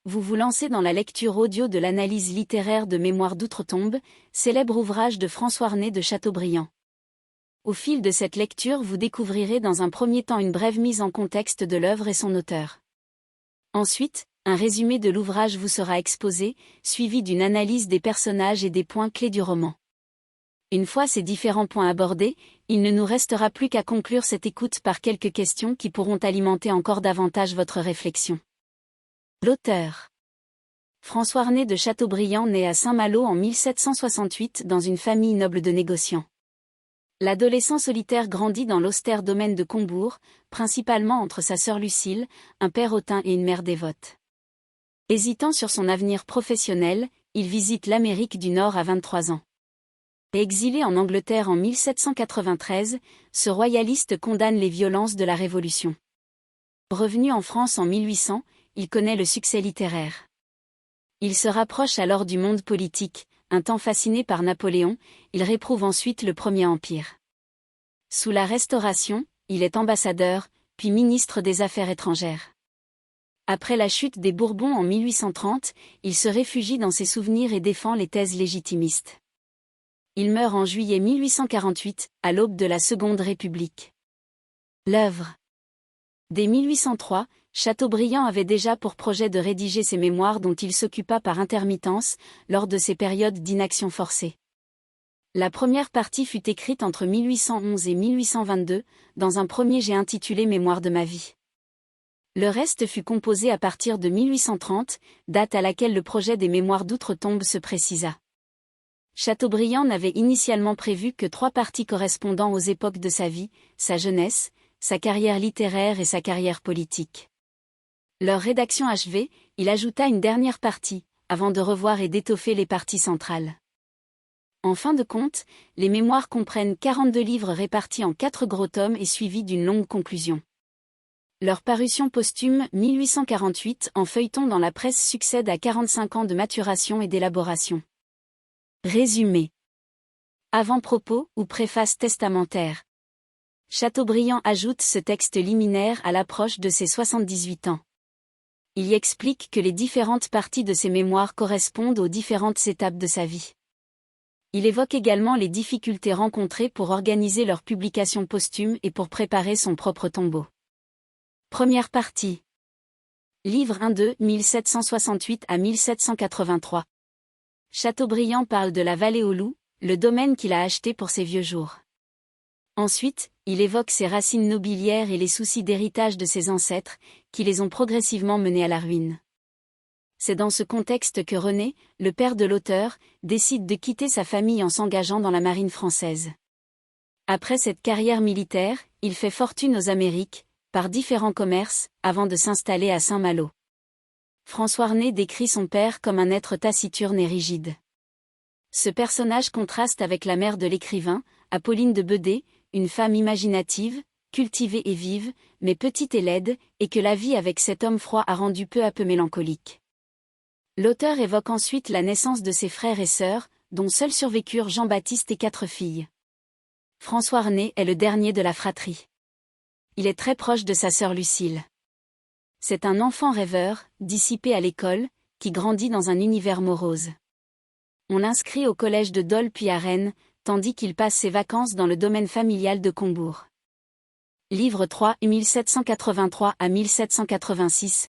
vous vous lancez dans la lecture audio de l'analyse littéraire de Mémoires d'outre-tombe, célèbre ouvrage de François René de Chateaubriand. Au fil de cette lecture, vous découvrirez dans un premier temps une brève mise en contexte de l'œuvre et son auteur. Ensuite, un résumé de l'ouvrage vous sera exposé, suivi d'une analyse des personnages et des points clés du roman. Une fois ces différents points abordés, il ne nous restera plus qu'à conclure cette écoute par quelques questions qui pourront alimenter encore davantage votre réflexion. L'auteur. François René de Chateaubriand naît à Saint-Malo en 1768 dans une famille noble de négociants. L'adolescent solitaire grandit dans l'austère domaine de Combourg, principalement entre sa sœur Lucile, un père hautain et une mère dévote. Hésitant sur son avenir professionnel, il visite l'Amérique du Nord à 23 ans. Exilé en Angleterre en 1793, ce royaliste condamne les violences de la Révolution. Revenu en France en 1800, il connaît le succès littéraire. Il se rapproche alors du monde politique, un temps fasciné par Napoléon, il réprouve ensuite le Premier Empire. Sous la Restauration, il est ambassadeur, puis ministre des Affaires étrangères. Après la chute des Bourbons en 1830, il se réfugie dans ses souvenirs et défend les thèses légitimistes. Il meurt en juillet 1848, à l'aube de la Seconde République. L'œuvre. Dès 1803, Chateaubriand avait déjà pour projet de rédiger ses mémoires dont il s'occupa par intermittence, lors de ses périodes d'inaction forcée. La première partie fut écrite entre 1811 et 1822, dans un premier jet intitulé Mémoires de ma vie. Le reste fut composé à partir de 1830, date à laquelle le projet des Mémoires d'outre-tombe se précisa. Chateaubriand n'avait initialement prévu que 3 parties correspondant aux époques de sa vie, sa jeunesse, sa carrière littéraire et sa carrière politique. Leur rédaction achevée, il ajouta une dernière partie, avant de revoir et d'étoffer les parties centrales. En fin de compte, les mémoires comprennent 42 livres répartis en 4 gros tomes et suivis d'une longue conclusion. Leur parution posthume, 1848, en feuilleton dans la presse succède à 45 ans de maturation et d'élaboration. Résumé. Avant-propos ou préface testamentaire. Chateaubriand ajoute ce texte liminaire à l'approche de ses 78 ans. Il y explique que les différentes parties de ses mémoires correspondent aux différentes étapes de sa vie. Il évoque également les difficultés rencontrées pour organiser leur publication posthume et pour préparer son propre tombeau. Première partie. Livre 1-2, 1768 à 1783. Chateaubriand parle de la Vallée aux Loups, le domaine qu'il a acheté pour ses vieux jours. Ensuite, il évoque ses racines nobiliaires et les soucis d'héritage de ses ancêtres, qui les ont progressivement menés à la ruine. C'est dans ce contexte que René, le père de l'auteur, décide de quitter sa famille en s'engageant dans la marine française. Après cette carrière militaire, il fait fortune aux Amériques, par différents commerces, avant de s'installer à Saint-Malo. François René décrit son père comme un être taciturne et rigide. Ce personnage contraste avec la mère de l'écrivain, Apolline de Bedée, une femme imaginative, cultivée et vive, mais petite et laide, et que la vie avec cet homme froid a rendu peu à peu mélancolique. L'auteur évoque ensuite la naissance de ses frères et sœurs, dont seuls survécurent Jean-Baptiste et 4 filles. François René est le dernier de la fratrie. Il est très proche de sa sœur Lucile. C'est un enfant rêveur, dissipé à l'école, qui grandit dans un univers morose. On l'inscrit au collège de Dole puis à Rennes, tandis qu'il passe ses vacances dans le domaine familial de Combourg. Livre 3, 1783 à 1786.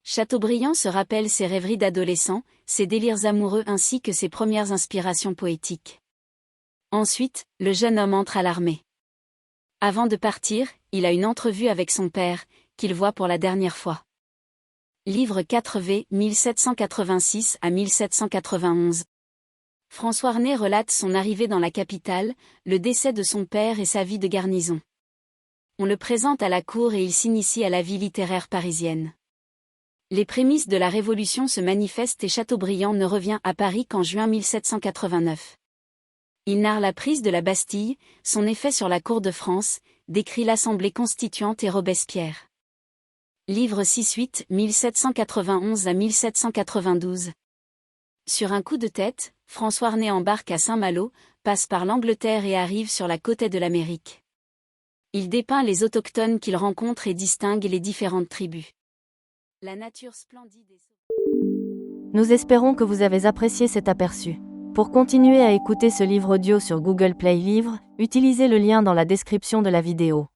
Chateaubriand se rappelle ses rêveries d'adolescent, ses délires amoureux ainsi que ses premières inspirations poétiques. Ensuite, le jeune homme entre à l'armée. Avant de partir, il a une entrevue avec son père, qu'il voit pour la dernière fois. Livre 4V, 1786 à 1791. François René relate son arrivée dans la capitale, le décès de son père et sa vie de garnison. On le présente à la cour et il s'initie à la vie littéraire parisienne. Les prémices de la Révolution se manifestent et Chateaubriand ne revient à Paris qu'en juin 1789. Il narre la prise de la Bastille, son effet sur la cour de France, décrit l'Assemblée constituante et Robespierre. Livre 6-8, 1791 à 1792. Sur un coup de tête, François René embarque à Saint-Malo, passe par l'Angleterre et arrive sur la côte de l'Amérique. Il dépeint les autochtones qu'il rencontre et distingue les différentes tribus. La nature splendide et Nous espérons que vous avez apprécié cet aperçu. Pour continuer à écouter ce livre audio sur Google Play Livres, utilisez le lien dans la description de la vidéo.